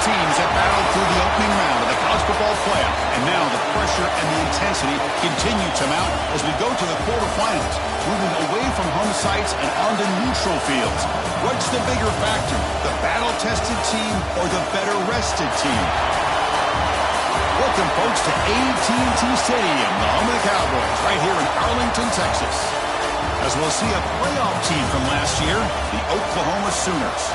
teams have battled through the opening round of the college football playoff, and now the pressure and the intensity continue to mount as we go to the quarterfinals, moving away from home sites and onto neutral fields. What's the bigger factor, the battle-tested team or the better-rested team? Welcome, folks, to AT&T Stadium, the home of the Cowboys, right here in Arlington, Texas. As we'll see a playoff team from last year, the Oklahoma Sooners,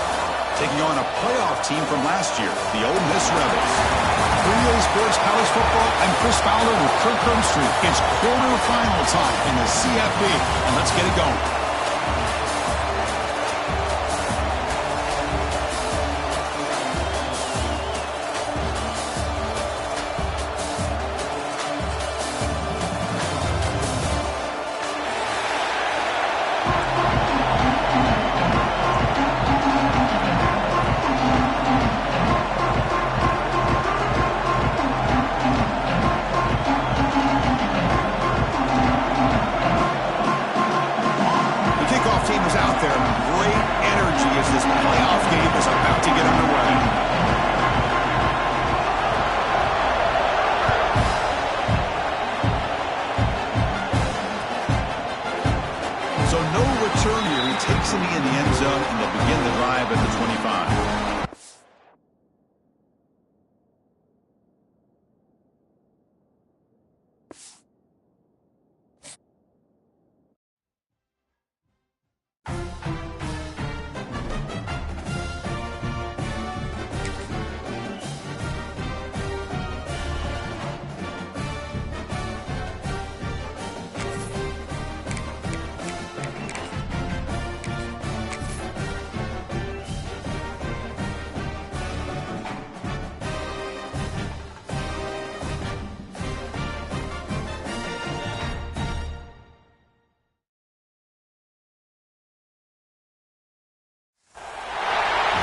taking on a playoff team from last year, the Ole Miss Rebels. 3A Sports College Football, I'm Chris Fowler with Kirk Herbstreit. It's quarterfinal time in the CFB, and let's get it going.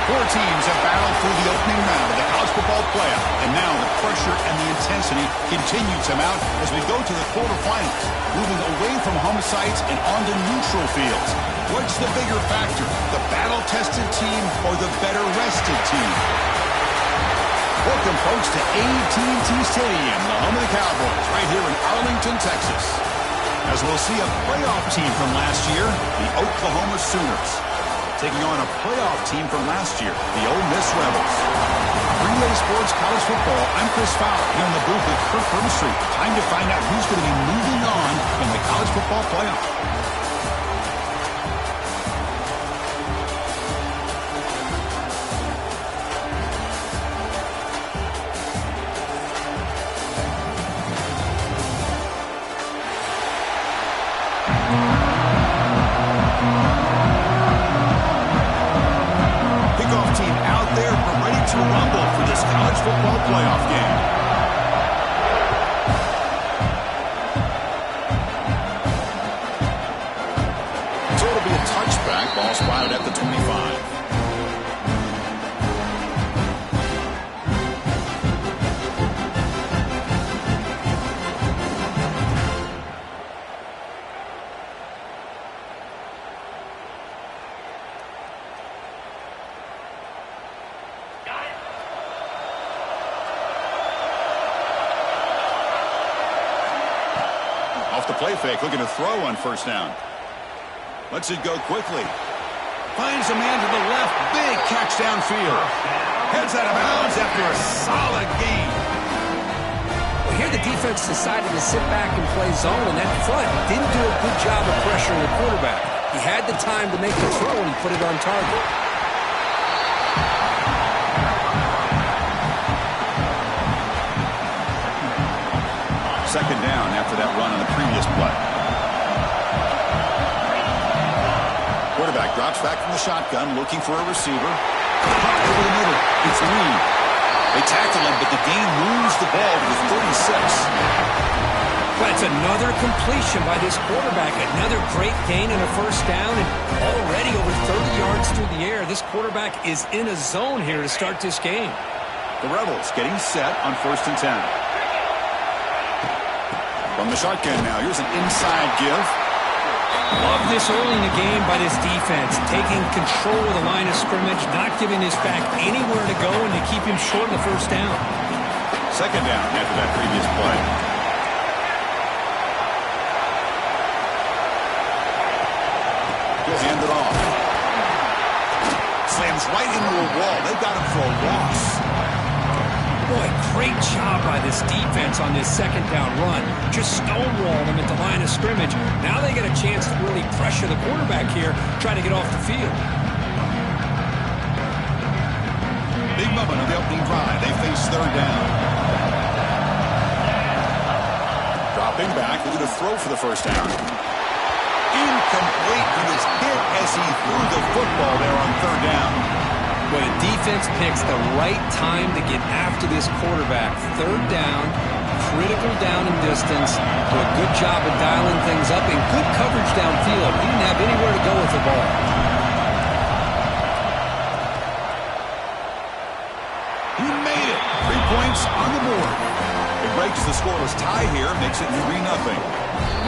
Four teams have battled through the opening round of the college football playoff, and now the pressure and the intensity continue to mount as we go to the quarterfinals, moving away from home sites and onto neutral fields. What's the bigger factor, the battle-tested team or the better-rested team? Welcome, folks, to AT&T Stadium, the home of the Cowboys, right here in Arlington, Texas. As we'll see a playoff team from last year, the Oklahoma Sooners, taking on a playoff team from last year, the Ole Miss Rebels. 3A Sports College Football, I'm Chris Fowler, here in the booth with Kirk Herbstreit. Time to find out who's going to be moving on in the college football playoff. Football playoff game. So it'll be a touchback, ball spotted at the 25. The play fake, looking to throw on first down. Lets it go quickly. Finds a man to the left. Big catch downfield. Heads out of bounds after a solid gain. Well, here the defense decided to sit back and play zone, and that front didn't do a good job of pressuring the quarterback. He had the time to make the throw, and he put it on target. Second down after that run on the previous play. Quarterback drops back from the shotgun, looking for a receiver. Popped over the middle. It's Lee. They tackle him, but the game moves the ball to the 36. But it's another completion by this quarterback. Another great gain and a first down, and already over 30 yards through the air. This quarterback is in a zone here to start this game. The Rebels getting set on 1st and 10. From the shotgun now, here's an inside give. Love this early in the game by this defense, taking control of the line of scrimmage, not giving this back anywhere to go, and to keep him short of the first down. Second down after that previous play. He'll hand it off. Slams right into a wall. They've got him for a loss. Boy, great job by this defense on this second down run. Just stonewalled them at the line of scrimmage. Now they get a chance to really pressure the quarterback here, try to get off the field. Big moment of the opening drive. They face third down. Dropping back, looking to throw for the first down. Incomplete. He was hit as he threw the football there on third down. Well, the defense picks the right time to get after this quarterback. Third down, critical down and distance. Do a good job of dialing things up and good coverage downfield. He didn't have anywhere to go with the ball. He made it. 3 points on the board. It breaks the scoreless tie here, makes it 3-0.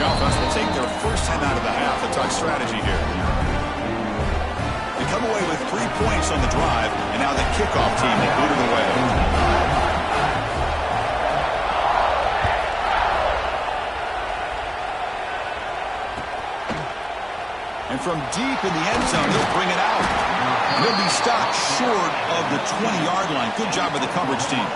The offense will take their first 10 out of the half. A tough strategy here. They come away with 3 points on the drive, and now the kickoff team will boot it away. And from deep in the end zone, they'll bring it out. He'll be stopped short of the 20-yard line. Good job by the coverage team.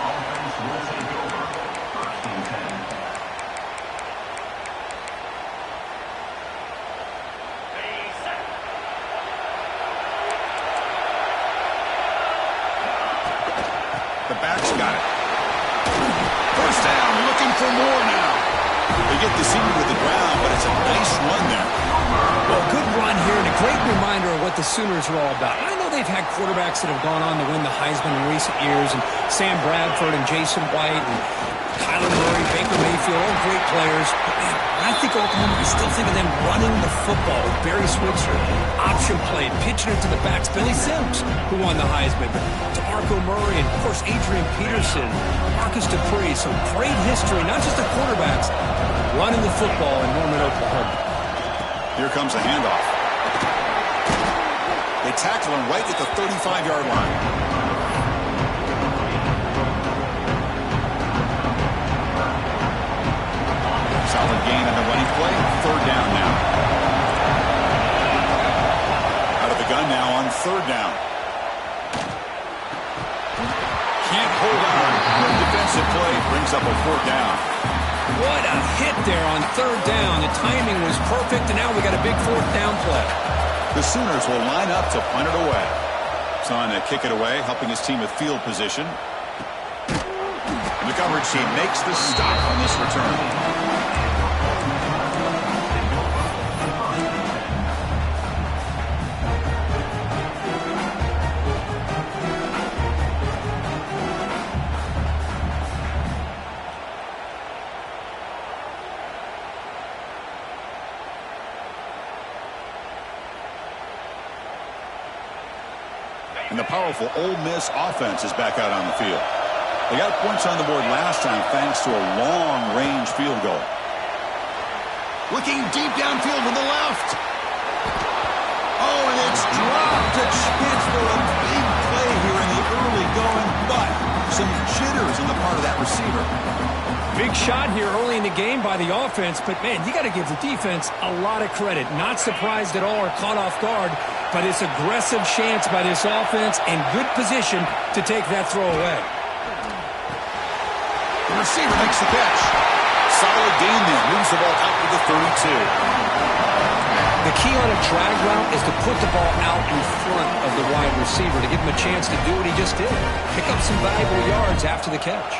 The back's got it. First down, looking for more now. They get the senior to the ground, but it's a nice run there. Well, good run here and a great reminder of what the Sooners are all about. I know they've had quarterbacks that have gone on to win the Heisman in recent years, and Sam Bradford and Jason White and Kyler Murray, Baker Mayfield, all great players. But man, I think Oklahoma, I still think of them running the football with Barry Switzer, option play, pitching it to the backs. Billy Sims, who won the Heisman, but DeMarco Murray, and of course Adrian Peterson, Marcus Dupree. So great history, not just the quarterbacks, running the football in Norman, Oklahoma. Here comes a handoff. They tackle him right at the 35-yard line. Solid gain on the running play. Third down now. Out of the gun now on third down. Can't hold on. Good defensive play brings up a fourth down. What a hit there on third down. The timing was perfect, and now we got a big fourth down play. The Sooners will line up to punt it away. Son to kick it away, helping his team with field position. And the coverage team makes the stop on this return. And the powerful Ole Miss offense is back out on the field. They got points on the board last time thanks to a long-range field goal. Looking deep downfield with the left. Oh, and it's dropped. A chance for a big play here in the early going, but some jitters on the part of that receiver. Big shot here early in the game by the offense, but man, you got to give the defense a lot of credit. Not surprised at all or caught off guard, but it's aggressive chance by this offense and good position to take that throw away. The receiver makes the catch. Solid gain there. Moves the ball out to the 32. The key on a drag route is to put the ball out in front of the wide receiver to give him a chance to do what he just did. Pick up some valuable yards after the catch.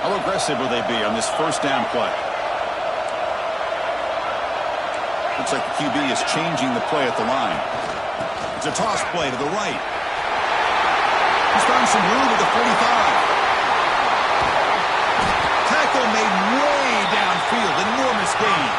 How aggressive will they be on this first down play? Looks like the QB is changing the play at the line. It's a toss play to the right. He's found some room at the 45. Tackle made way downfield. Enormous gain.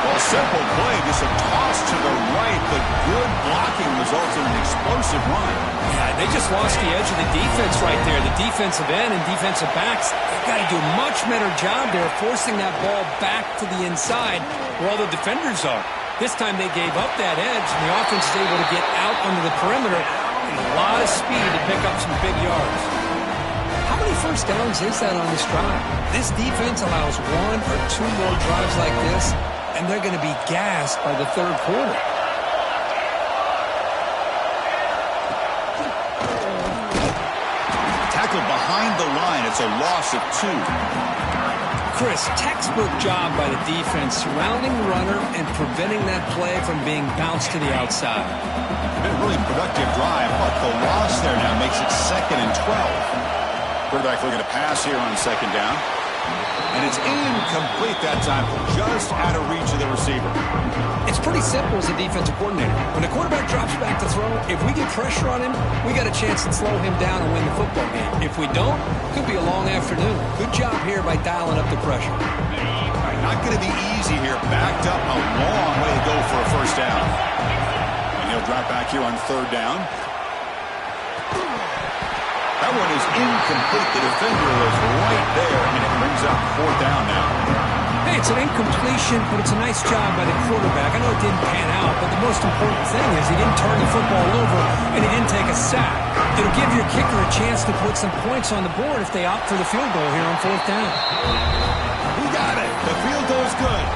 Ball set Simple play, just a toss to the right, but good blocking results in an explosive run. Yeah, they just lost the edge of the defense right there. The defensive end and defensive backs, they've got to do a much better job there forcing that ball back to the inside where all the defenders are. This time they gave up that edge, and the offense is able to get out under the perimeter and a lot of speed to pick up some big yards. How many first downs is that on this drive? This defense allows one or two more drives like this, and they're going to be gassed by the third quarter. Tackled behind the line. It's a loss of 2. Chris, textbook job by the defense surrounding the runner and preventing that play from being bounced to the outside. Been a really productive drive, but the loss there now makes it 2nd and 12. Quarterback looking to pass here on 2nd down. And it's incomplete that time, just out of reach of the receiver. It's pretty simple as a defensive coordinator. When the quarterback drops back to throw, if we get pressure on him, we got a chance to slow him down and win the football game. If we don't, it could be a long afternoon. Good job here by dialing up the pressure. All right, not going to be easy here. Backed up a long way to go for a first down. And he'll drop back here on 3rd down. That one is incomplete. The defender was right there, and it brings up 4th down now. Hey, it's an incompletion, but it's a nice job by the quarterback. I know it didn't pan out, but the most important thing is he didn't turn the football over, and he didn't take a sack. It'll give your kicker a chance to put some points on the board if they opt for the field goal here on 4th down. We got it. The field goal is good.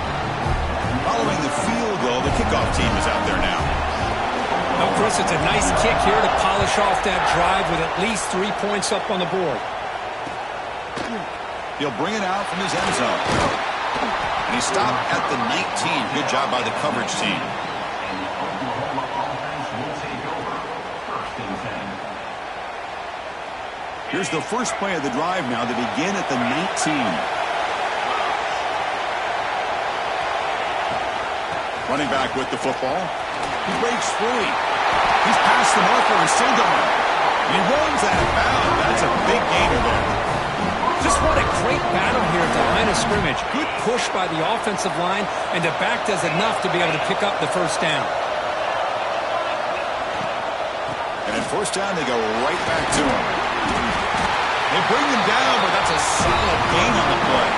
Following the field goal, the kickoff team is out there now. Now, Chris, it's a nice kick here to polish off that drive with at least 3 points up on the board. He'll bring it out from his end zone. And he stopped at the 19. Good job by the coverage team. Here's the first play of the drive now to begin at the 19. Running back with the football. He breaks free. He's past the marker and still going. And he runs out of bounds. That's a big gainer there. Just what a great battle here at the line of scrimmage. Good push by the offensive line, and the back does enough to be able to pick up the first down. And at 1st down, they go right back to him. They bring him down, but that's a solid gain on the play.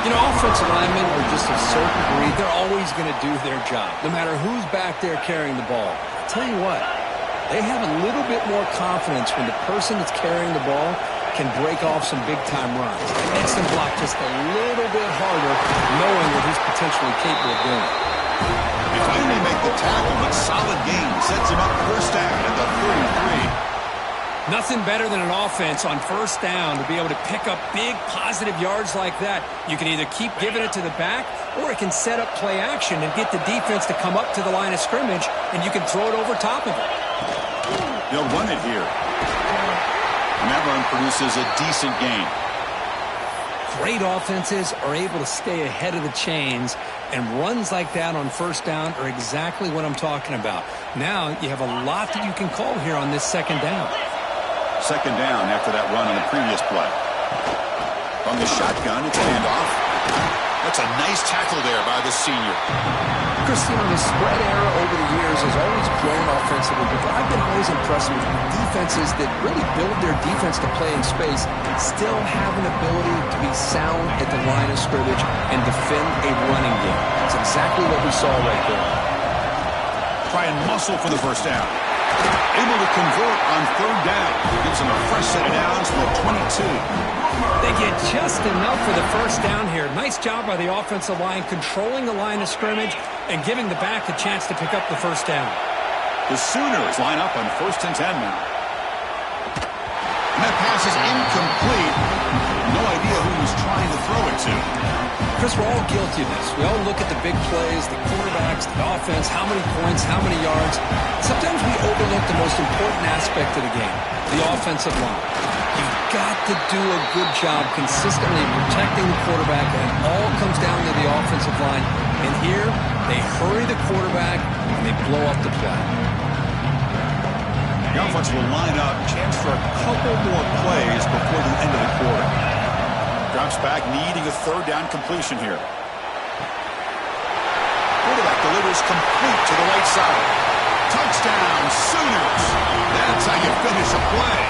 You know, offensive linemen are just a certain breed. They're always going to do their job, no matter who's back there carrying the ball. I'll tell you what, they have a little bit more confidence when the person that's carrying the ball can break off some big-time runs. It makes them block just a little bit harder, knowing what he's potentially capable of doing. They finally make the tackle, but solid gain sets him up 1st down at the 33. Nothing better than an offense on 1st down to be able to pick up big positive yards like that. You can either keep giving it to the back, or it can set up play action and get the defense to come up to the line of scrimmage, and you can throw it over top of it. They'll run it here. And that run produces a decent gain. Great offenses are able to stay ahead of the chains, and runs like that on 1st down are exactly what I'm talking about. Now you have a lot that you can call here on this 2nd down. 2nd down after that run on the previous play. From the shotgun, it's a handoff. That's a nice tackle there by the senior. Christine, the spread era over the years has always grown offensively, but I've been always impressed with defenses that really build their defense to play in space, still have an ability to be sound at the line of scrimmage and defend a running game. That's exactly what we saw right there. Try and muscle for the 1st down. Able to convert on 3rd down. Gives them a fresh set of downs from the 22. They get just enough for the 1st down here. Nice job by the offensive line, controlling the line of scrimmage and giving the back a chance to pick up the 1st down. The Sooners line up on 1st and 10 now. And that pass is incomplete. No idea who he was trying to throw it to. Chris, we're all guilty of this. We all look at the big plays, the quarterbacks, the offense, how many points, how many yards. Sometimes we overlook the most important aspect of the game, the offensive line. You've got to do a good job consistently protecting the quarterback, and it all comes down to the offensive line. And here, they hurry the quarterback, and they blow up the play. The offense will line up, chance for a couple more plays before the end of the quarter. Drops back, needing a 3rd down completion here. delivers complete to the right side. Touchdown, Sooners. That's how you finish a play.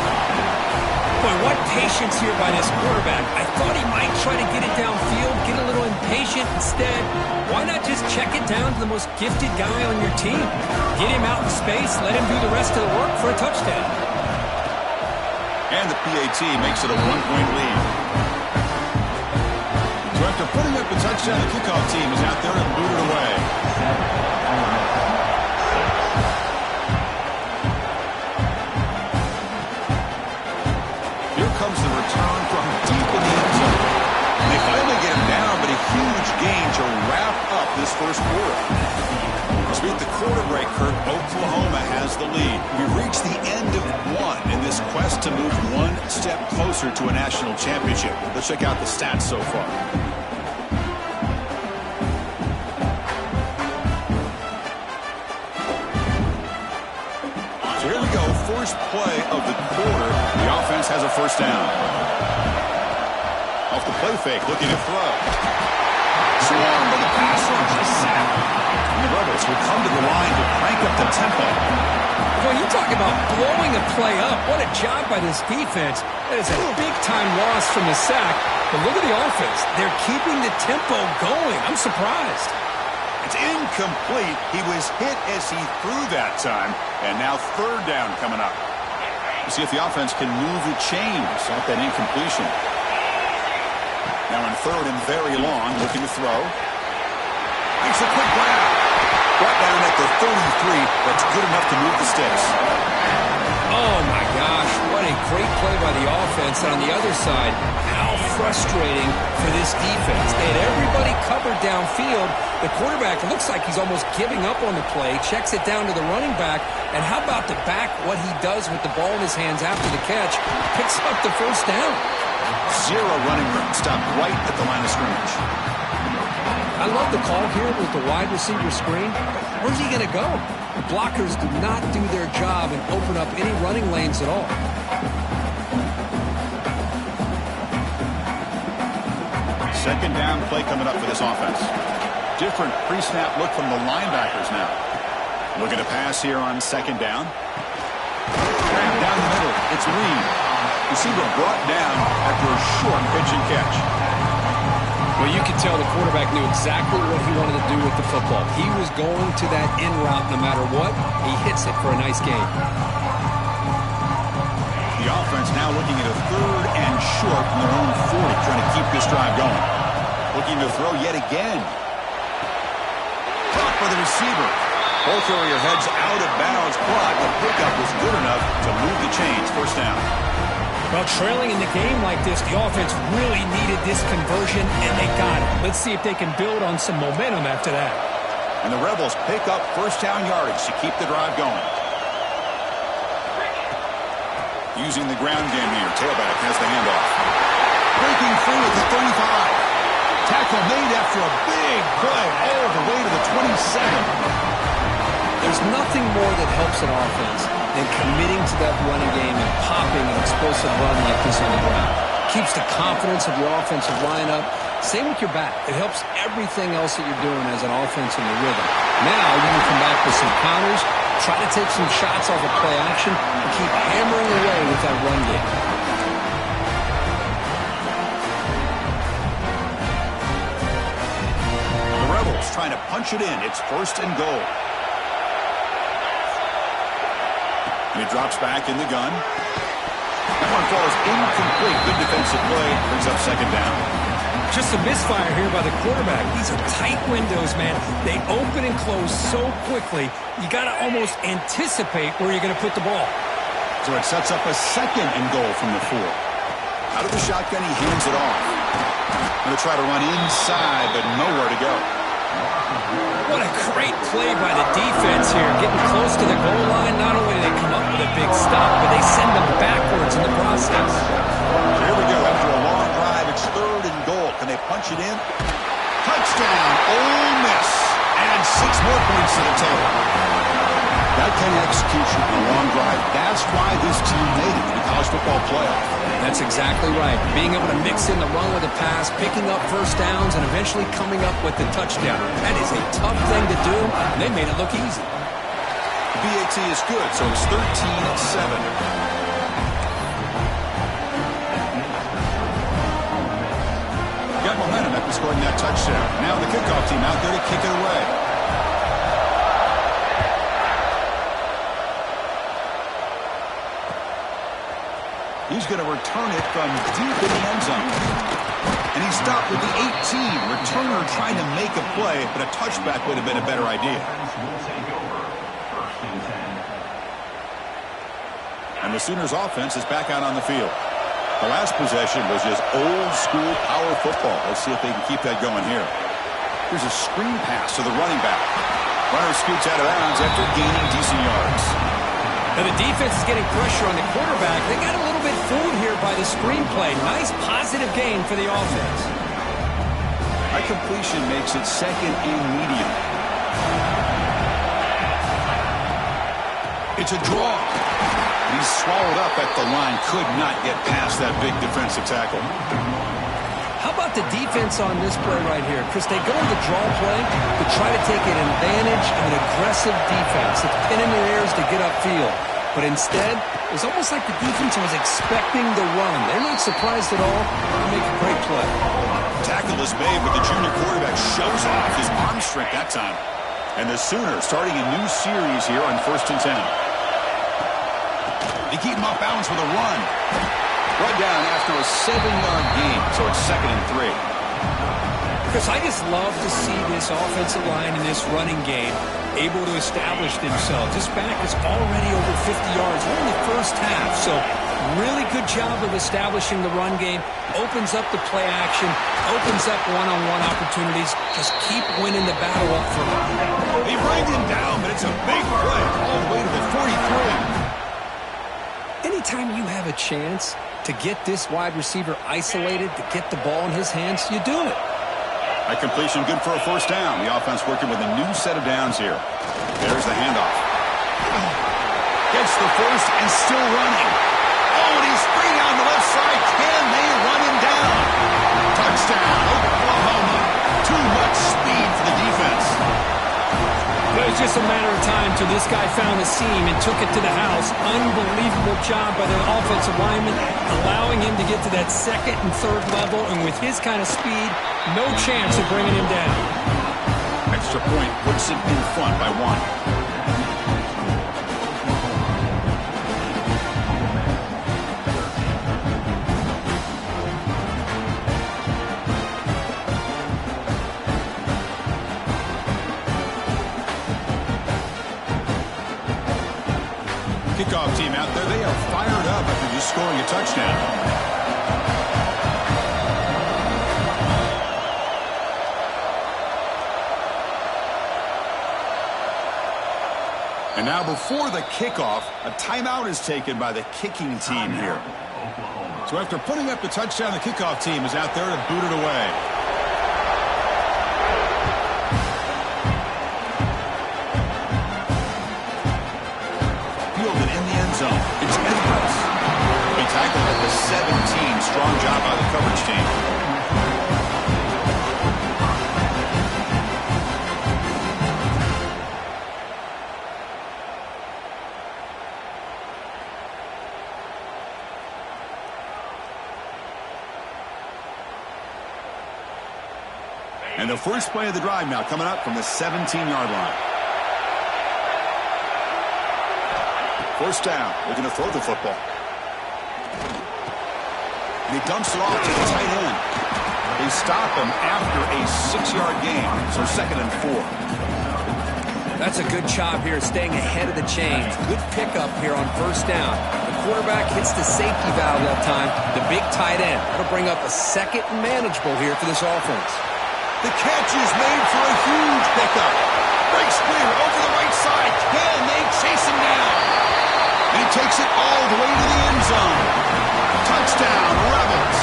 Boy, what patience here by this quarterback. I thought he might try to get it downfield, get a little impatient. Instead, why not just check it down to the most gifted guy on your team? Get him out in space, let him do the rest of the work for a touchdown. And the PAT makes it a 1-point lead. So after putting up a touchdown, the kickoff team is out there and booted away. Here comes the return from deep in the end zone. And they finally get him down, but a huge gain to wrap up this first quarter. As we hit the quarter break, Kurt, Oklahoma has the lead. We reach the end of one in this quest to move one step closer to a national championship. Let's check out the stats so far. So here we go, first play of the quarter. The offense has a first down. Off the play fake, looking to throw. Swarmed by the pass rush, a sack. And the Rebels will come to the line to crank up the tempo. Well, you talk about blowing a play up. What a job by this defense. That is a big-time loss from the sack. But look at the offense. They're keeping the tempo going. I'm surprised. It's incomplete. He was hit as he threw that time. And now third down coming up. We'll see if the offense can move the chains off that incompletion. Now in third and very long, looking to throw. Makes a quick grab. Brought down at the 33. That's good enough to move the sticks. Oh, my gosh. What a great play by the offense. And on the other side, how frustrating for this defense. They had everybody covered downfield. The quarterback looks like he's almost giving up on the play. Checks it down to the running back. And how about the back, what he does with the ball in his hands after the catch? Picks up the first down. Zero running room. Stopped right at the line of scrimmage. I love the call here with the wide receiver screen. Where's he going to go? The blockers do not do their job and open up any running lanes at all. Second down play coming up for this offense. Different pre-snap look from the linebackers now. Looking to pass here on second down. Trapped down the middle. It's Reed. Receiver brought down after a short pitch and catch. Well, you could tell the quarterback knew exactly what he wanted to do with the football. He was going to that in route no matter what. He hits it for a nice gain. The offense now looking at a third and short from their own 40, trying to keep this drive going. Looking to throw yet again. Caught by the receiver. Ball carrier heads out of bounds, but the pickup was good enough to move the chains. First down. Well, trailing in the game like this, the offense really needed this conversion, and they got it. Let's see if they can build on some momentum after that. And the Rebels pick up first down yardage to keep the drive going. Using the ground game here, tailback has the handoff. Breaking free at the 35. Tackle made after a big play all the way to the 27. There's nothing more that helps an offense than committing to that running game and popping an explosive run like this on the ground. Keeps the confidence of your offensive lineup. Same with your back. It helps everything else that you're doing as an offense in the rhythm. Now you can come back with some counters, try to take some shots off of play action, and keep hammering away with that run game. The Rebels trying to punch it in. It's first and goal. And he drops back in the gun. That one falls incomplete. Good defensive play. Brings up second down. Just a misfire here by the quarterback. These are tight windows, man. They open and close so quickly. You got to almost anticipate where you're going to put the ball. So it sets up a second and goal from the 4. Out of the shotgun, he hands it off. Going to try to run inside, but nowhere to go. What a great play by the defense here. Getting close to the goal line, not only do they come up with a big stop, but they send them backwards in the process. So here we go. After a long drive, it's third and goal. Can they punch it in? Touchdown, Ole Miss. And 6 more points to the table. That kind of execution on a long drive, that's why this team made it to the college football playoff. That's exactly right. Being able to mix in the run with the pass, picking up first downs, and eventually coming up with the touchdown. That is a tough thing to do, and they made it look easy. The BAT is good, so it's 13-7. Got momentum after scoring that touchdown. Now the kickoff team out there to kick it away. He's going to return it from deep in the end zone. And he stopped with the 18. Returner trying to make a play, but a touchback would have been a better idea. And the Sooners offense is back out on the field. The last possession was just old school power football. Let's see if they can keep that going here. Here's a screen pass to the running back. Runner scoots out of bounds after gaining decent yards. Now the defense is getting pressure on the quarterback. They got a little bit fooled here by the screenplay. Nice positive gain for the offense. That completion makes it second and medium. It's a draw. He's swallowed up at the line. Could not get past that big defensive tackle. How about the defense on this play right here? Chris, they go to the draw play to try to take an advantage of an aggressive defense. It's pin in their ears to get upfield. But instead, it was almost like the defense was expecting the run. They're not surprised at all. They make a great play. Tackle is made, but the junior quarterback shows off his arm strength that time. And the Sooners starting a new series here on 1st and 10. They keep him off balance with a run. Run down after a 7-yard gain, so it's 2nd and 3. Chris, I just love to see this offensive line in this running game able to establish themselves. This back is already over 50 yards. We're in the first half, so really good job of establishing the run game. Opens up the play action, opens up one-on-one opportunities. Just keep winning the battle up front. They bring him down, but it's a big play all the way to the 43. Anytime you have a chance to get this wide receiver isolated, to get the ball in his hands, you do it. That completion good for a 1st down. The offense working with a new set of downs here. There's the handoff. Gets the first and still running. Oh, and he's free on the left side. Can they run him down? Touchdown, Oklahoma. Too much speed for the defense. It was just a matter of time till this guy found a seam and took it to the house. Unbelievable job by the offensive lineman, allowing him to get to that 2nd and 3rd level, and with his kind of speed, no chance of bringing him down. Extra point puts it in front by 1. Kickoff team out there, they are fired up after just scoring a touchdown. And now before the kickoff, a timeout is taken by the kicking team here. So after putting up the touchdown, the kickoff team is out there to boot it away. Zone. It's Edwards. He tackled at the 17. Strong job by the coverage team. And the first play of the drive now coming up from the 17-yard line. 1st down. Looking to throw the football. And he dumps it off to the tight end. They stop him after a 6-yard gain. So 2nd and 4. That's a good job here, staying ahead of the chains. Good pickup here on 1st down. The quarterback hits the safety valve that time. The big tight end. That'll bring up a 2nd and manageable here for this offense. The catch is made for a huge pickup. Breaks clear over the right side. Can they chase him down? And he takes it all the way to the end zone. Touchdown, Rebels.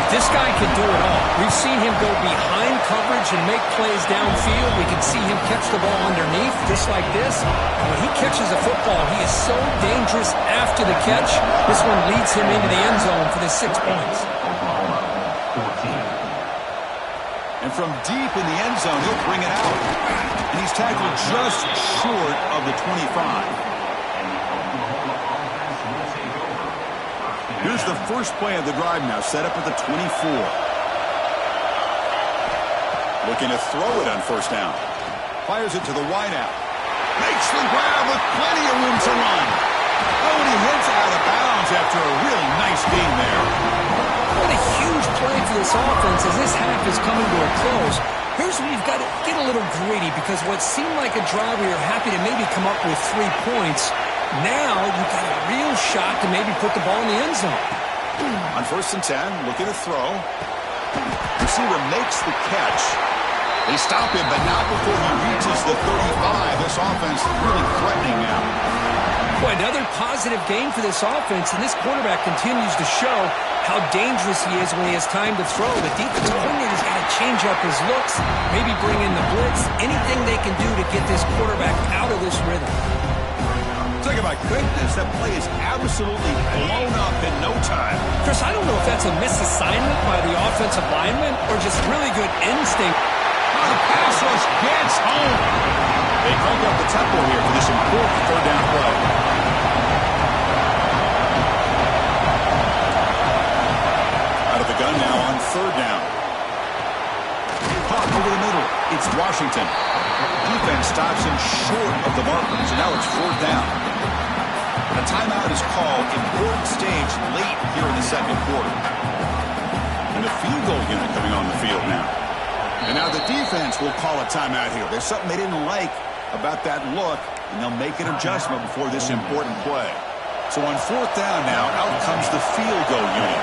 This guy can do it all. We've seen him go behind coverage and make plays downfield. We can see him catch the ball underneath, just like this. When he catches a football, he is so dangerous after the catch. This one leads him into the end zone for the 6 points. And from deep in the end zone, he'll bring it out. And he's tackled just short of the 25. Here's the first play of the drive now, set up at the 24. Looking to throw it on first down. Fires it to the wideout. Makes the grab with plenty of room to run. Oh, and he heads out of bounds after a really nice gain there. What a huge play for this offense as this half is coming to a close. Here's where you've got to get a little greedy, because what seemed like a drive where you're happy to maybe come up with 3 points, now you've got a real shot to maybe put the ball in the end zone. On first and 10, looking to throw. Receiver makes the catch. They stop him, but not before he reaches the 35. This offense really threatening now. Boy, another positive game for this offense, and this quarterback continues to show how dangerous he is when he has time to throw. The defensive coordinator's got to change up his looks, maybe bring in the blitz, anything they can do to get this quarterback out of this rhythm. Talk about quickness. That play is absolutely blown up in no time. Chris, I don't know if that's a misassignment by the offensive lineman or just really good instinct. Now the pass rush gets home. They crank up the tempo here for this important third down play. Out of the gun now on third down. Caught over the middle. It's Washington. Defense stops him short of the marker, so now it's fourth down. A timeout is called. Important stage late here in the second quarter. And the field goal unit coming on the field now. And now the defense will call a timeout here. There's something they didn't like about that look, and they'll make an adjustment before this important play. So on fourth down now, out comes the field goal unit.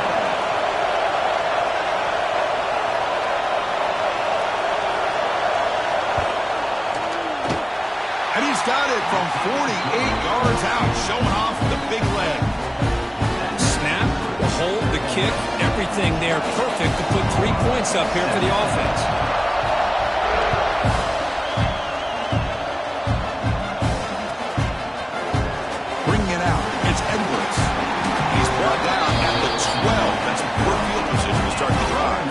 And he's got it from 48 yards out, showing off the big leg. Snap, the hold, the kick, everything there perfect to put 3 points up here for the offense. Bringing it out, it's Edwards. He's brought down at the 12. That's a poor field position to start the drive.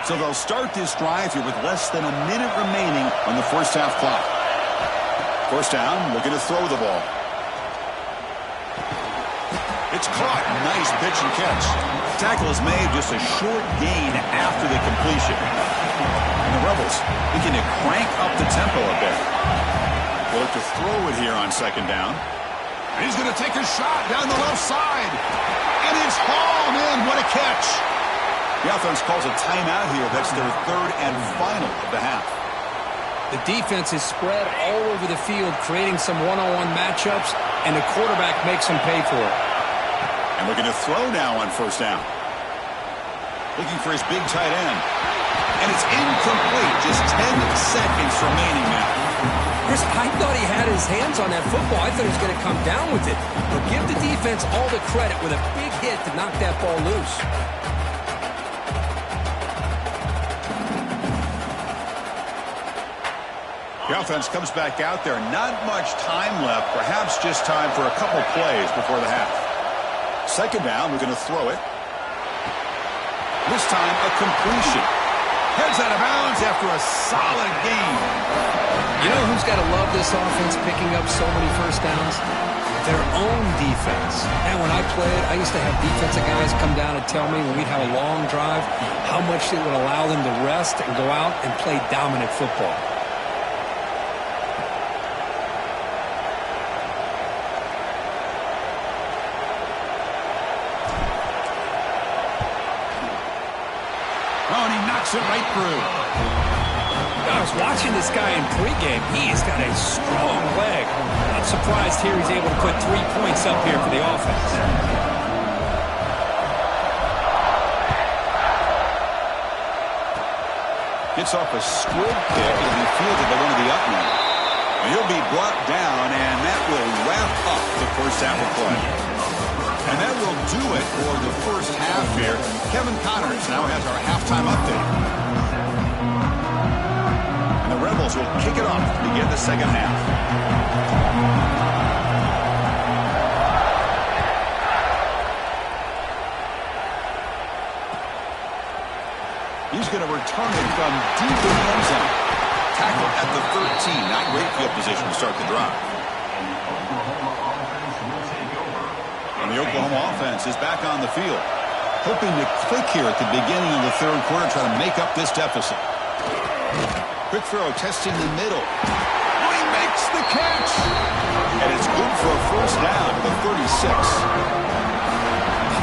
So they'll start this drive here with less than a minute remaining on the first half clock. First down, looking to throw the ball. It's caught. Nice pitch and catch. Tackle is made, just a short gain after the completion. And the Rebels looking to crank up the tempo a bit. They'll look to throw it here on second down. And he's going to take a shot down the left side. And it's hauled in. What a catch. The offense calls a timeout here. That's their third and final of the half. The defense is spread all over the field, creating some one-on-one matchups, and the quarterback makes them pay for it. And looking to throw now on first down. Looking for his big tight end. And it's incomplete. Just 10 seconds remaining now. Chris, I thought he had his hands on that football. I thought he was going to come down with it. But give the defense all the credit with a big hit to knock that ball loose. The offense comes back out there. Not much time left. Perhaps just time for a couple plays before the half. Second down, we're going to throw it. This time, a completion. Heads out of bounds after a solid game. You know who's got to love this offense picking up so many first downs? Their own defense. And when I played, I used to have defensive guys come down and tell me when we'd have a long drive how much it would allow them to rest and go out and play dominant football. Oh, and he knocks it right through. I was watching this guy in pregame. He's got a strong leg. I'm surprised here he's able to put 3 points up here for the offense. Gets off a squib kick. It'll be fielded by one of the up men. And he'll be brought down, and that will wrap up the first half of play. And that will do it for the first half here. Kevin Connors now has our halftime update. And the Rebels will kick it off to begin the second half. He's going to return it from deep in the end zone. Tackle at the 13. Not great field position to start the drive. And the Oklahoma offense is back on the field. Hoping to click here at the beginning of the third quarter, try to make up this deficit. Quick throw, testing the middle. Oh, he makes the catch! And it's good for a first down to the 36.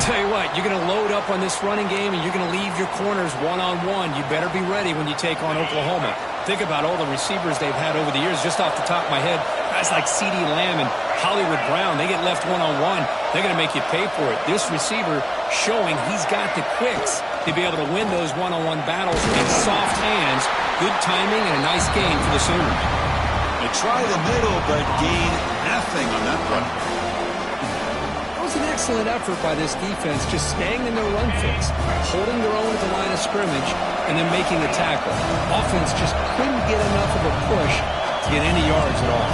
Tell you what, you're going to load up on this running game and you're going to leave your corners one-on-one. You better be ready when you take on Oklahoma. Think about all the receivers they've had over the years. Just off the top of my head, guys like CeeDee Lamb and Hollywood Brown, they get left one-on-one. They're going to make you pay for it. This receiver showing he's got the quicks to be able to win those one-on-one battles in soft hands. Good timing and a nice gain for the Sooners. They try the middle, but gain nothing on that run. It was an excellent effort by this defense, just staying in their run fits, holding their own at the line of scrimmage, and then making a tackle. Offense just couldn't get enough of a push to get any yards at all.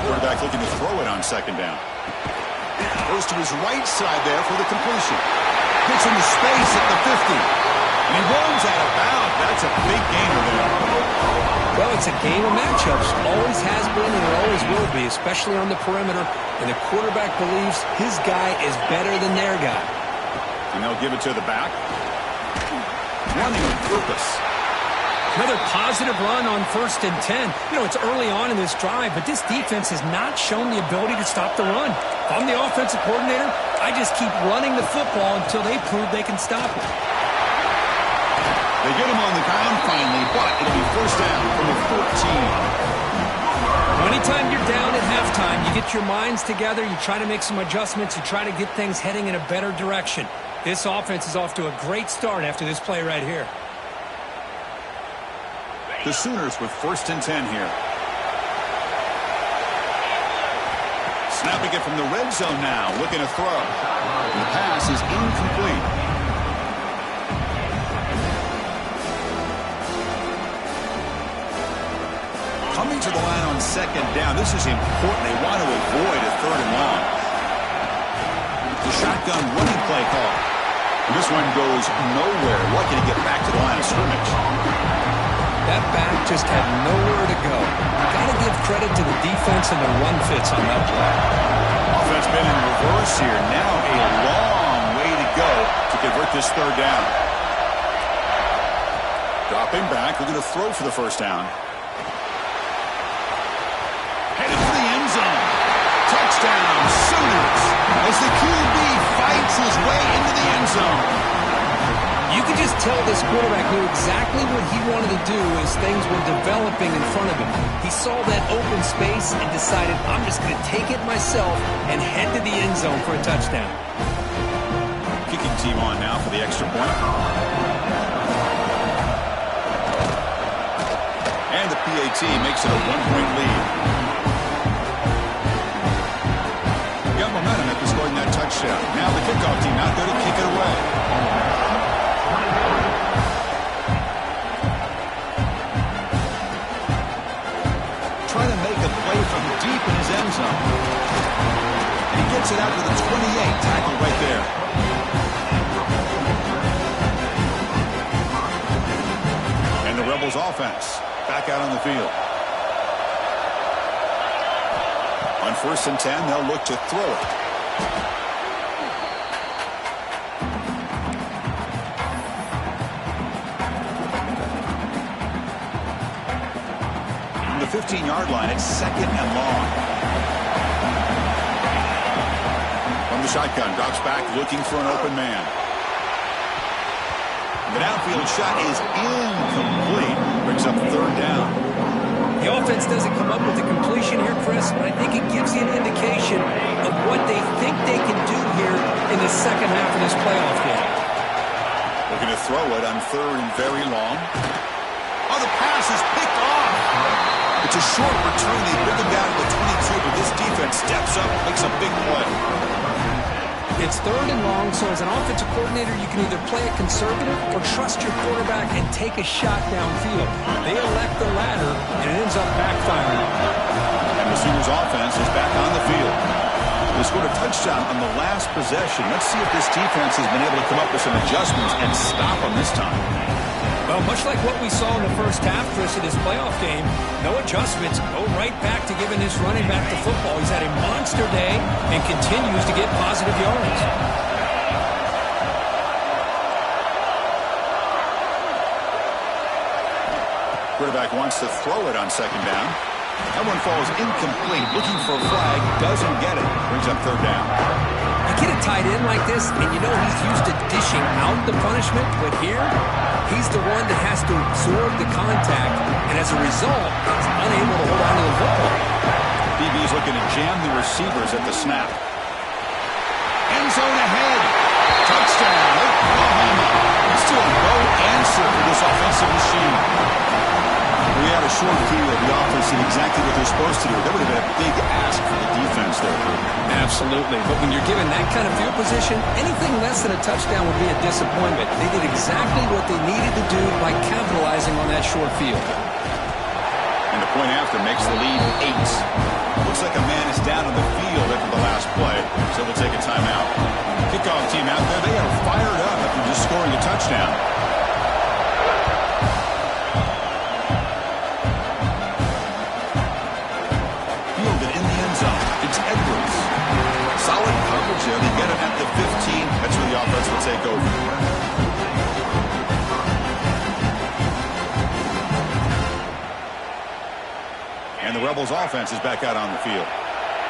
Quarterback looking to throw it on second down. Goes to his right side there for the completion. Gets into space at the 50. And he runs out of bounds. That's a big gainer there. Well, it's a game of matchups. Always has been and it always will be, especially on the perimeter. And the quarterback believes his guy is better than their guy. And they'll give it to the back. Running with purpose. Another positive run on 1st and 10. You know, it's early on in this drive, but this defense has not shown the ability to stop the run. If I'm the offensive coordinator, I just keep running the football until they prove they can stop it. They get him on the ground finally, but it'll be first down from the 14. Anytime you're down at halftime, you get your minds together, you try to make some adjustments, you try to get things heading in a better direction. This offense is off to a great start after this play right here. The Sooners with 1st and 10 here. Snapping it from the red zone now, looking to throw. The pass is incomplete. Coming to the line on second down. This is important. They want to avoid a 3rd and long. The shotgun running play call. And this one goes nowhere. Lucky to get back to the line of scrimmage. That back just had nowhere to go. Got to give credit to the defense and the run fits on that play. Offense been in reverse here. Now a long way to go to convert this 3rd down. Dropping back. We're going to throw for the first down. Headed for the end zone. Touchdown, Sooners, as the QB fights his way into the end zone. You could just tell this quarterback knew exactly what he wanted to do as things were developing in front of him. He saw that open space and decided, I'm just going to take it myself and head to the end zone for a touchdown. Kicking team on now for the extra point. And the PAT makes it a 1-point lead. Got momentum after scoring that touchdown. Now the kickoff team out there to kick it away. Trying to make a play from deep in his end zone. And he gets it out to the 28. Tackle right there. And the Rebels offense back out on the field. On 1st and 10, they'll look to throw it. From the 15-yard line, it's 2nd and long. From the shotgun, drops back, looking for an open man. The downfield shot is incomplete. Brings up 3rd down. The offense doesn't come up with the completion here, Chris, but I think it gives you an indication of what they think they can do here in the second half of this playoff game. Looking to throw it on 3rd and very long. Oh, the pass is picked off. It's a short return. They bring him down to the 22, but this defense steps up, makes a big play. It's third and long, so as an offensive coordinator, you can either play it conservative or trust your quarterback and take a shot downfield. They elect the latter, and it ends up backfiring. And the Sooners offense is back on the field. They scored a touchdown on the last possession. Let's see if this defense has been able to come up with some adjustments and stop them this time. Well, much like what we saw in the first half, Chris, of this playoff game, no adjustments. Go right back to giving this running back the football. He's had a monster day and continues to get positive yards. Quarterback wants to throw it on second down. That one falls incomplete. Looking for a flag. Doesn't get it. Brings up third down. You get a tight end like this, and you know he's used to dishing out the punishment, but here, he's the one that has to absorb the contact, and as a result, he's unable to hold on to the football. BB is looking to jam the receivers at the snap. End zone ahead. Touchdown, Oklahoma. Still no answer for this offensive machine. We had a short field. The offense did exactly what they're supposed to do. That would have been a big ask for the defense there. Absolutely. But when you're given that kind of field position, anything less than a touchdown would be a disappointment. They did exactly what they needed to do by capitalizing on that short field. And the point after makes the lead 8. Looks like a man is down on the field after the last play, so we'll take a timeout. Kickoff team out there, they are fired up after just scoring a touchdown. Solid coverage there. They get him at the 15. That's where the offense will take over. And the Rebels offense is back out on the field.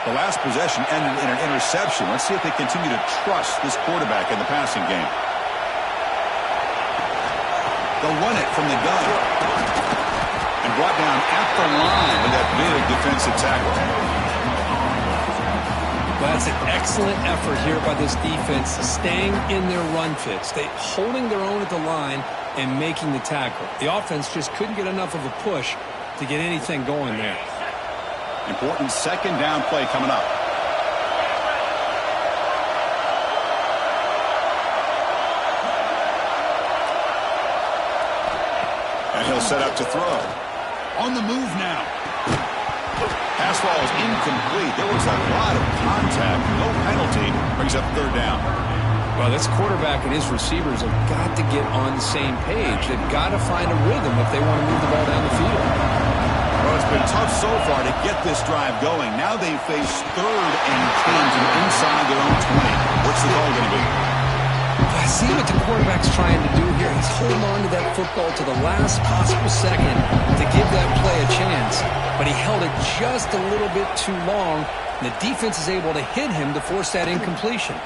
The last possession ended in an interception. Let's see if they continue to trust this quarterback in the passing game. They'll run it from the gun. And brought down at the line with that big defensive tackle. That's an excellent effort here by this defense, staying in their run fits, holding their own at the line and making the tackle. The offense just couldn't get enough of a push to get anything going there. Important second down play coming up. And he'll set up to throw. On the move now. Pass ball is incomplete. There was a lot of contact. No penalty. Brings up third down. Well, this quarterback and his receivers have got to get on the same page. They've got to find a rhythm if they want to move the ball down the field. Well, it's been tough so far to get this drive going. Now they face third and 10 from inside their own 20. What's the goal going to be? I see what the quarterback's trying to do here. He's holding on to that football to the last possible second to give that play a chance. But he held it just a little bit too long. And the defense is able to hit him to force that incompletion.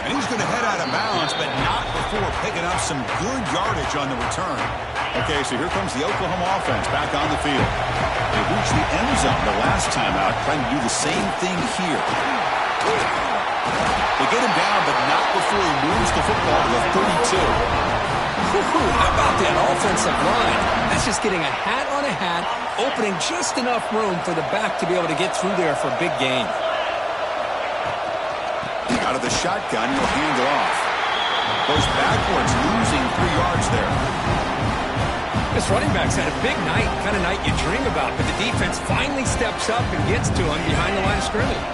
And he's going to head out of bounds, but not before picking up some good yardage on the return. Okay, so here comes the Oklahoma offense back on the field. They reached the end zone the last time out, trying to do the same thing here. They get him down, but not before he moves the football to the 32. How about that offensive line? That's just getting a hat on a hat, opening just enough room for the back to be able to get through there for a big gain. Out of the shotgun, he'll hand it off. Goes backwards, losing 3 yards there. This running back's had a big night, kind of night you dream about, but the defense finally steps up and gets to him behind the line of scrimmage.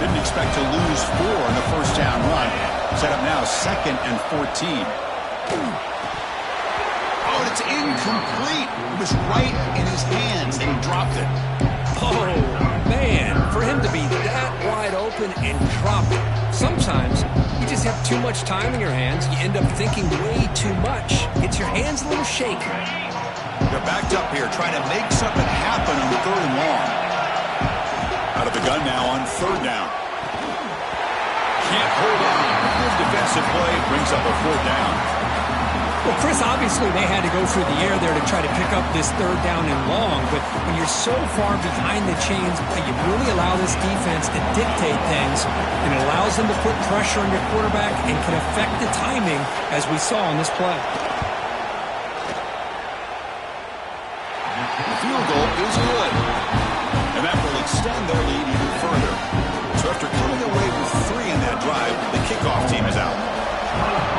Didn't expect to lose 4 in the first down run. Set up now 2nd and 14. Oh, and it's incomplete. It was right in his hands, and he dropped it. Oh, man, for him to be that wide open and drop it. Sometimes you just have too much time in your hands. You end up thinking way too much. Gets your hands a little shaky. They're backed up here, trying to make something happen on 3rd and long. Out of the gun now on 3rd down. Can't hold on. Good defensive play. Brings up a 4th down. Well, Chris, obviously they had to go through the air there to try to pick up this 3rd down and long, but when you're so far behind the chains, you really allow this defense to dictate things, and it allows them to put pressure on your quarterback and can affect the timing, as we saw on this play. The field goal is good, and that will extend their lead even further. So after coming away with 3 in that drive, the kickoff team is out.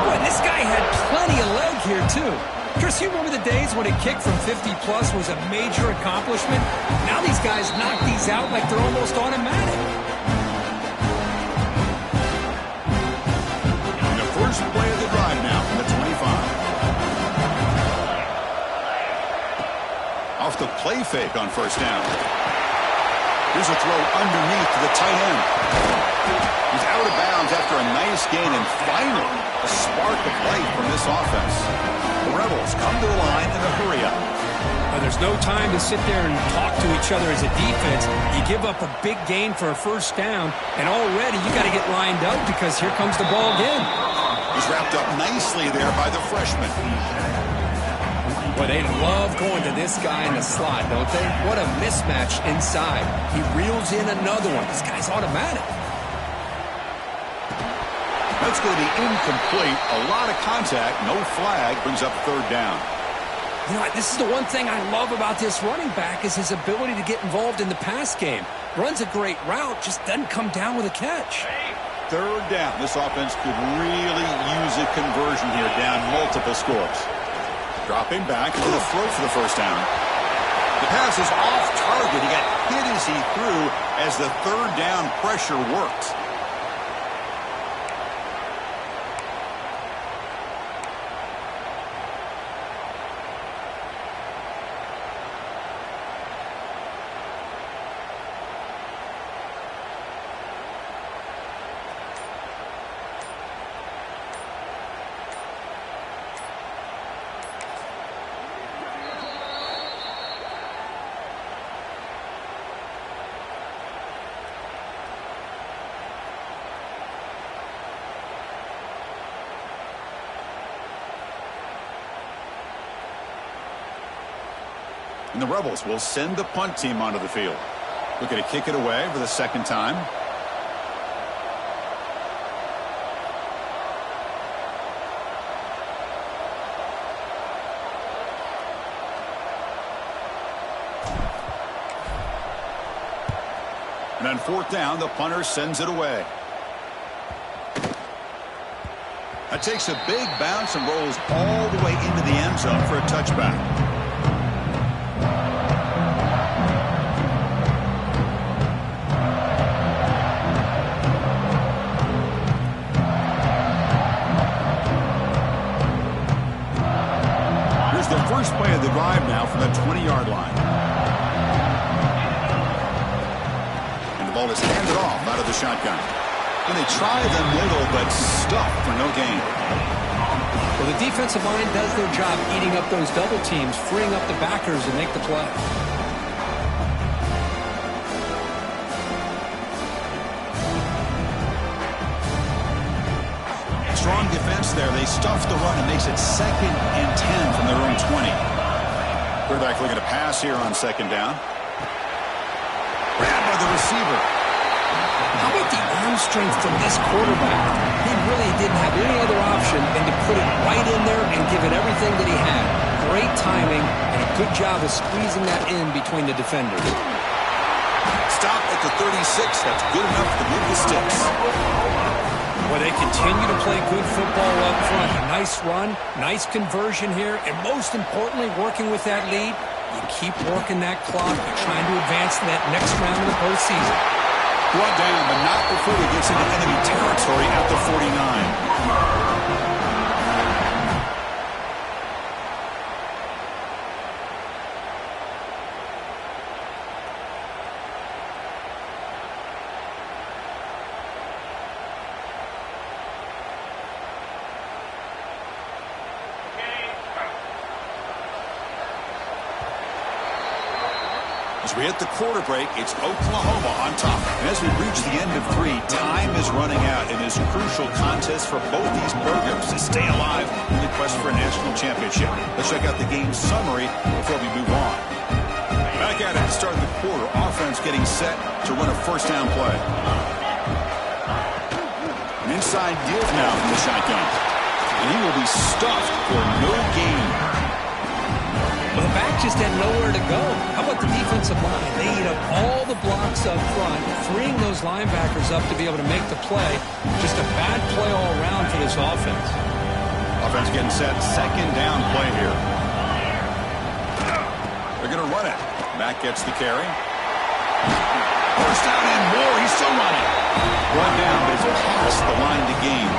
Boy, this guy had plenty of leg here, too. Chris, you remember the days when a kick from 50-plus was a major accomplishment? Now these guys knock these out like they're almost automatic. And the first play of the drive now from the 25. Off the play fake on first down. Here's a throw underneath to the tight end. He's out of bounds after a nice gain, and finally a spark of life from this offense. The Rebels come to the line in a hurry-up. There's no time to sit there and talk to each other as a defense. You give up a big gain for a first down, and already you got to get lined up because here comes the ball again. He's wrapped up nicely there by the freshman. Well, they love going to this guy in the slot, don't they? What a mismatch inside. He reels in another one. This guy's automatic. That's going to be incomplete. A lot of contact. No flag. Brings up third down. You know, this is the one thing I love about this running back is his ability to get involved in the pass game. Runs a great route, just doesn't come down with a catch. Third down. This offense could really use a conversion here, down multiple scores. Dropping back to the throw for the first down. The pass is off target. He got hit as he threw as the third down pressure worked. And the Rebels will send the punt team onto the field. Looking to kick it away for the second time. And on fourth down, the punter sends it away. That takes a big bounce and rolls all the way into the end zone for a touchback. First play of the drive now from the 20-yard line. And the ball is handed off out of the shotgun. And they try the middle, but stuffed for no gain. Well, the defensive line does their job eating up those double teams, freeing up the backers and make the play. Strong defense there. They stuff the run and makes it 2nd and 10 from their own 20. Quarterback looking to pass here on second down. Grabbed by the receiver. How about the arm strength from this quarterback? He really didn't have any other option than to put it right in there and give it everything that he had. Great timing and a good job of squeezing that in between the defenders. Stop at the 36. That's good enough to move the sticks. Well, they continue to play good football up front. A nice run, nice conversion here, and most importantly, working with that lead, you keep working that clock. You're trying to advance to that next round of the postseason. Brought down, but not before he gets into enemy territory at the 49. As we hit the quarter break, it's Oklahoma on top. And as we reach the end of 3, time is running out in this crucial contest for both these programs to stay alive in the quest for a national championship. Let's check out the game summary before we move on. Back at it to start the quarter. Offense getting set to run a first down play. An inside give now from the shotgun. And he will be stuffed for no gain. Well, the back just had nowhere to go. How about the defense offensive line. They eat up all the blocks up front, freeing those linebackers up to be able to make the play. Just a bad play all around for this offense. Offense getting set. Second down play here. They're going to run it. Mack gets the carry. First down and more. He's still running. One down, but it's past the line to gain.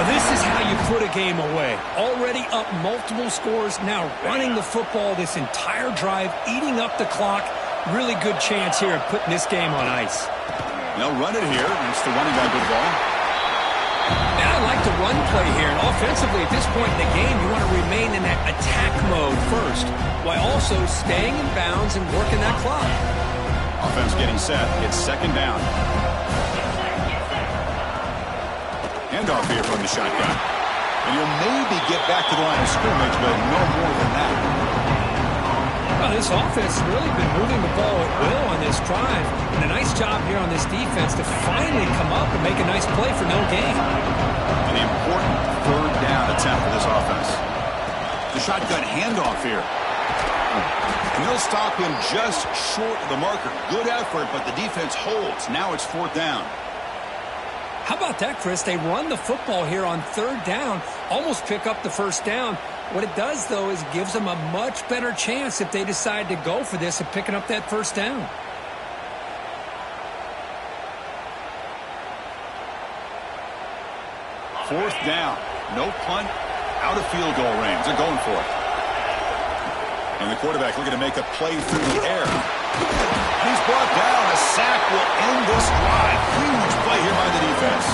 This is how you put a game away. Already up multiple scores, now running the football this entire drive, eating up the clock. Really good chance here of putting this game on ice. They'll run it here. It's the running back good ball. And I like the run play here. And offensively, at this point in the game, you want to remain in that attack mode first, while also staying in bounds and working that clock. Offense getting set. It's second down. Handoff here from the shotgun. And you'll maybe get back to the line of scrimmage, but no more than that. Well, this offense has really been moving the ball at will on this drive. And a nice job here on this defense to finally come up and make a nice play for no gain. An important third down attempt for this offense. The shotgun handoff here. And they'll stop him just short of the marker. Good effort, but the defense holds. Now it's fourth down. How about that, Chris? They run the football here on third down, almost pick up the first down. What it does, though, is it gives them a much better chance if they decide to go for this of picking up that first down. Fourth down. No punt. Out of field goal range. They're going for it. And the quarterback looking to make a play through the air. And he's brought down. A sack will end this drive. Huge play here by the defense.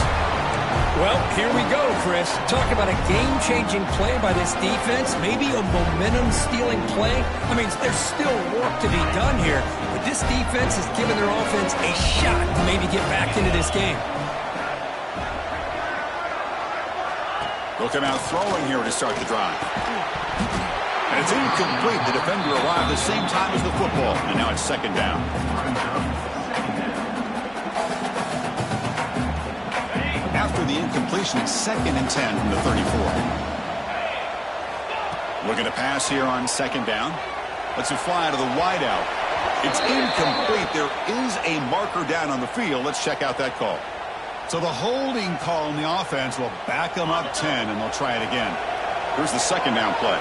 Well, here we go, Chris. Talk about a game-changing play by this defense. Maybe a momentum-stealing play. I mean, there's still work to be done here. But this defense has given their offense a shot to maybe get back into this game. They'll come out throwing here to start the drive. And it's incomplete. The defender arrived the same time as the football. And now it's second down. After the incompletion, it's 2nd and 10 from the 34. Looking to pass here on second down. Lets it fly out of the wideout. It's incomplete. There is a marker down on the field. Let's check out that call. So the holding call on the offense will back them up 10, and they'll try it again. Here's the second down play.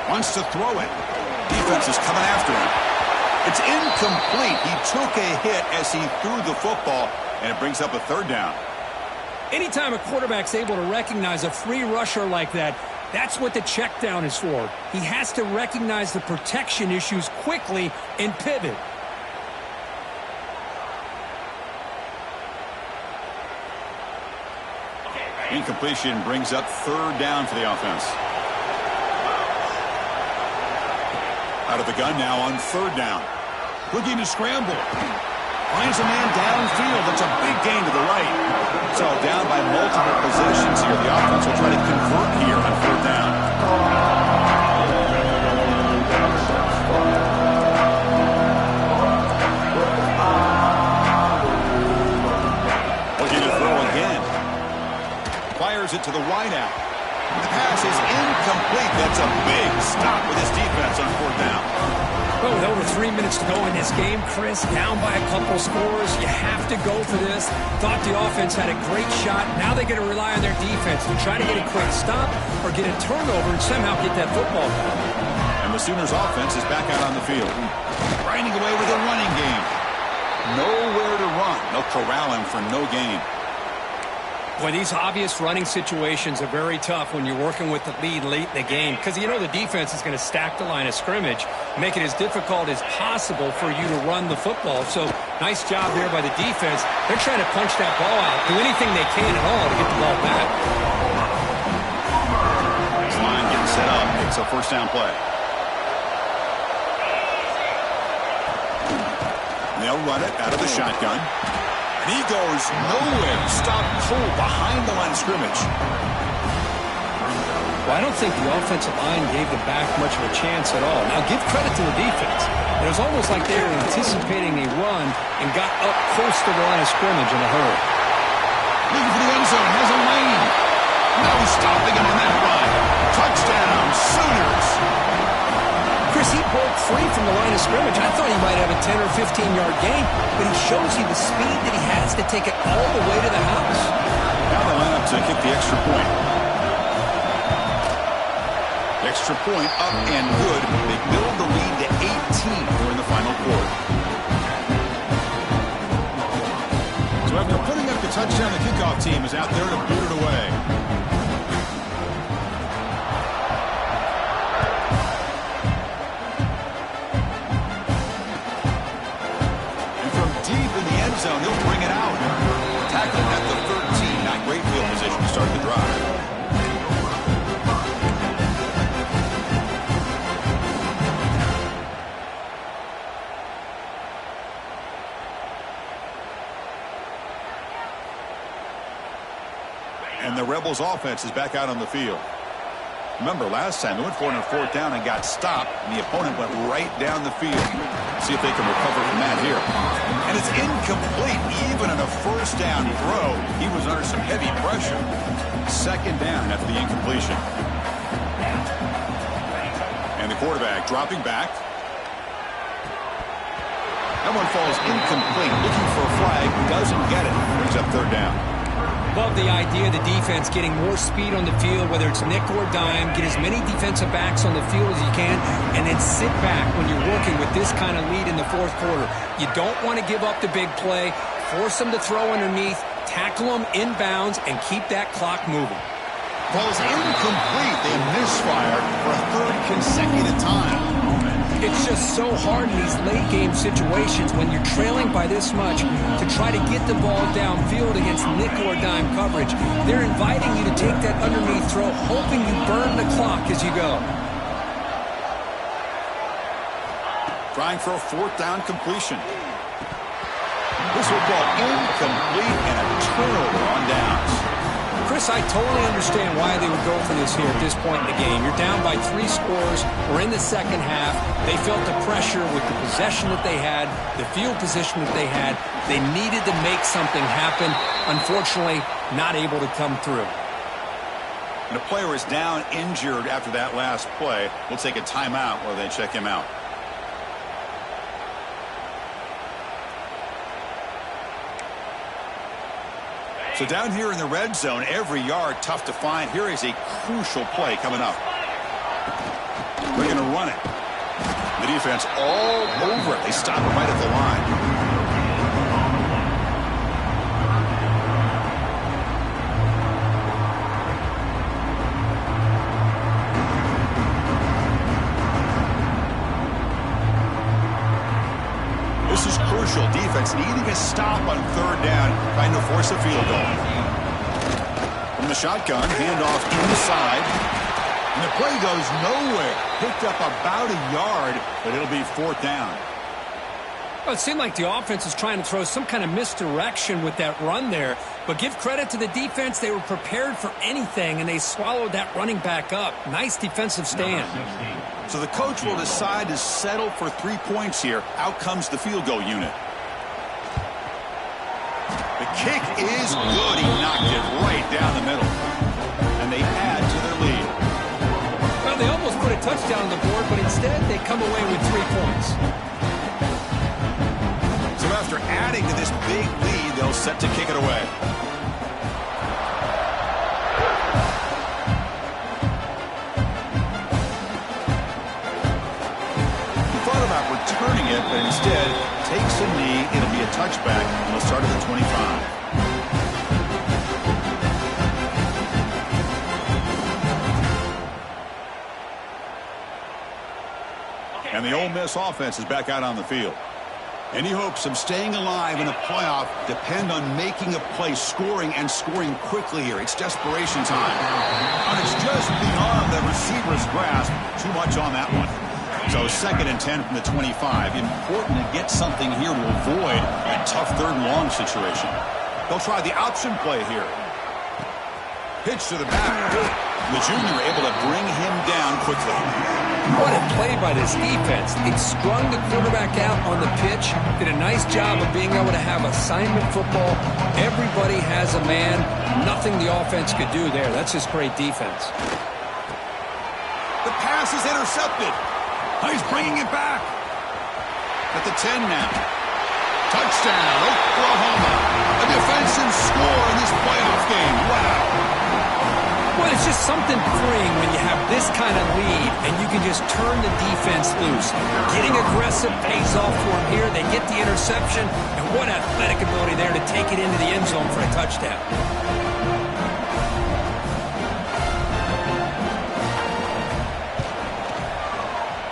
Wants to throw it. Defense is coming after him. It's incomplete. He took a hit as he threw the football, and it brings up a third down. Anytime a quarterback's able to recognize a free rusher like that, that's what the check down is for. He has to recognize the protection issues quickly and pivot. Incompletion brings up third down for the offense. Out of the gun now on third down. Looking to scramble. Finds a man downfield. That's a big gain to the right. So down by multiple possessions here. The offense will try to convert here on fourth down. Looking to throw again. Fires it to the wideout. The pass is incomplete. That's a big stop with his defense on fourth down. Well, with over 3 minutes to go in this game, Chris, down by a couple scores, you have to go for this. Thought the offense had a great shot. Now they got to rely on their defense to try to get a quick stop or get a turnover and somehow get that football. And the Sooners offense is back out on the field. Grinding away with a running game. Nowhere to run. They'll corral him for no gain. Boy, these obvious running situations are very tough when you're working with the lead late in the game because you know the defense is going to stack the line of scrimmage, make it as difficult as possible for you to run the football. So, nice job there by the defense. They're trying to punch that ball out, do anything they can at all to get the ball back. This line getting set up. It's a first down play. And they'll run it out of the shotgun. And he goes nowhere. Stopped cold behind the line of scrimmage. Well, I don't think the offensive line gave the back much of a chance at all. Now, give credit to the defense. It was almost like they were anticipating a run and got up close to the line of scrimmage in a hurry. Looking for the stopping him in that run. Touchdown, Sooners. Chris, he broke free from the line of scrimmage. I thought he might have a 10 or 15-yard gain, but he shows you the speed that he has to take it all the way to the house. Now they line up to kick the extra point. Extra point up and good. They build the lead to 18 during the final quarter. So after putting up the touchdown, the kickoff team is out there to boot it away. And from deep in the end zone, he'll bring it out. Tackling at the 13. Not great field position to start the drive. And the Rebels offense is back out on the field. Remember, last time they went for it on fourth down and got stopped, and the opponent went right down the field. See if they can recover from that here. And it's incomplete. Even on a first down throw, he was under some heavy pressure. Second down after the incompletion. And the quarterback dropping back. That one falls incomplete. Looking for a flag, doesn't get it. Brings up third down. Love the idea of the defense getting more speed on the field, whether it's nickel or dime. Get as many defensive backs on the field as you can, and then sit back when you're working with this kind of lead in the fourth quarter. You don't want to give up the big play. Force them to throw underneath, tackle them inbounds, and keep that clock moving. Falls incomplete. They misfire for a third consecutive time. It's just so hard in these late-game situations when you're trailing by this much to try to get the ball downfield against nickel or dime coverage. They're inviting you to take that underneath throw, hoping you burn the clock as you go. Trying for a fourth down completion. This will go incomplete and a turnover on downs. Chris, I totally understand why they would go for this here at this point in the game. You're down by 3 scores. We're in the second half. They felt the pressure with the possession that they had, the field position that they had. They needed to make something happen. Unfortunately, not able to come through. And a player is down injured after that last play. We'll take a timeout while they check him out. So down here in the red zone, every yard tough to find. Here is a crucial play coming up. They're going to run it. The defense all over it. They stop it right at the line. This is crucial. Defense needing a stop on third down, trying to force a field goal. From the shotgun, handoff inside. And the play goes nowhere. Picked up about a yard, but it'll be fourth down. Well, it seemed like the offense was trying to throw some kind of misdirection with that run there. But give credit to the defense. They were prepared for anything, and they swallowed that running back up. Nice defensive stand. So the coach will decide to settle for 3 points here. Out comes the field goal unit. The kick is good. He knocked it right down the middle. And they add to their lead. Well, they almost put a touchdown on the board, but instead they come away with 3 points. So after adding to this big lead, they'll set to kick it away. Returning it, but instead takes a knee. It'll be a touchback, and we'll start at the 25. And the Ole Miss offense is back out on the field. Any hopes of staying alive in a playoff depend on making a play, scoring, and scoring quickly here. It's desperation time. And it's just beyond the receiver's grasp. Too much on that one. So 2nd and 10 from the 25. Important to get something here to avoid a tough third and long situation. They'll try the option play here. Pitch to the back. The junior able to bring him down quickly. What a play by this defense. It strung the quarterback out on the pitch. Did a nice job of being able to have assignment football. Everybody has a man. Nothing the offense could do there. That's just great defense. The pass is intercepted. He's bringing it back. At the 10 now. Touchdown, Oklahoma. A defensive score in this playoff game. Wow. Well, it's just something freeing when you have this kind of lead and you can just turn the defense loose. Getting aggressive pays off for them here. They get the interception, and what athletic ability there to take it into the end zone for a touchdown.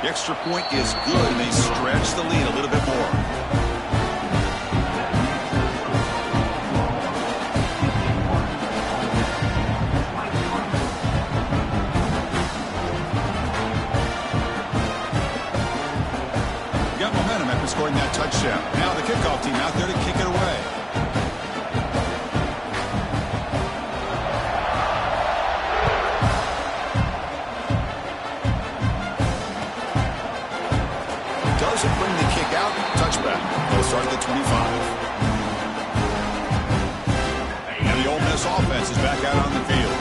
The extra point is good, and they stretch the lead a little bit more. Got momentum after scoring that touchdown. Now the kickoff team out there to kick it away. Doesn't bring the kick out. Touchback. They'll start at the 25. And the Ole Miss offense is back out on the field.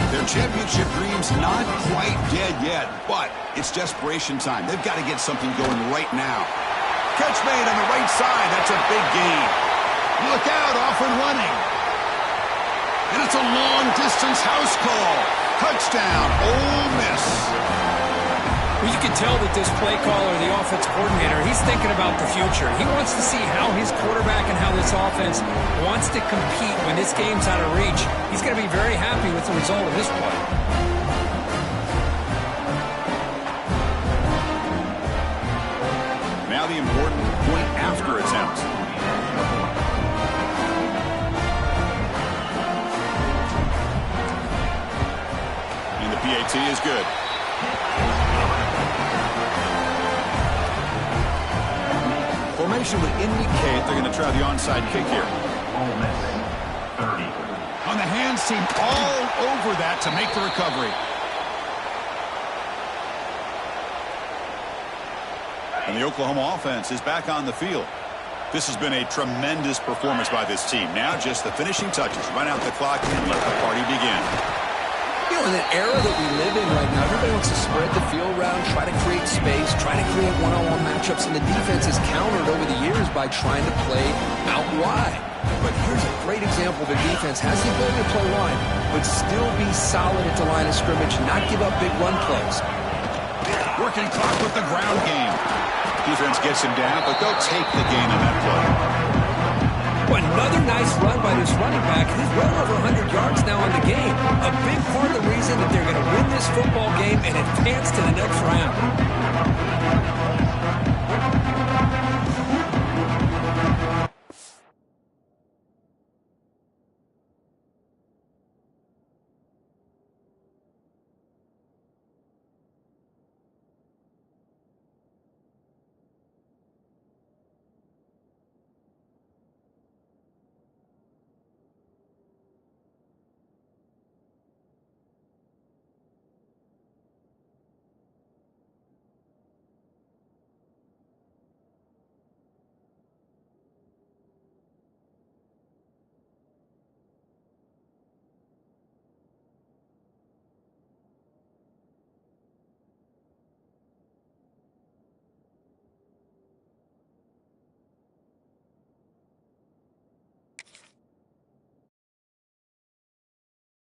Their championship dreams not quite dead yet, but it's desperation time. They've got to get something going right now. Catch made on the right side. That's a big gain. Look out, off and running. And it's a long-distance house call. Touchdown, Ole Miss. Well, you can tell that this play caller, the offense coordinator, he's thinking about the future. He wants to see how his quarterback and how this offense wants to compete when this game's out of reach. He's going to be very happy with the result of this play. Now the important point after attempt. And the PAT is good. Formation would indicate they're going to try the onside kick here. Ole Miss, 30. On the hands team, all over that to make the recovery. And the Oklahoma offense is back on the field. This has been a tremendous performance by this team. Now just the finishing touches. Run out the clock and let the party begin. You know, in the era that we live in right now, everybody wants to spread the field around, try to create space, try to create one-on-one matchups, and the defense has countered over the years by trying to play out wide. But here's a great example of a defense has the ability to play wide, but still be solid at the line of scrimmage, not give up big run plays. Working clock with the ground game. Defense gets him down, but they'll take the gain on that play. Well, another nice run by this running back. He's well over 100 yards now in the game. A big part of the reason that they're going to win this football game and advance to the next round.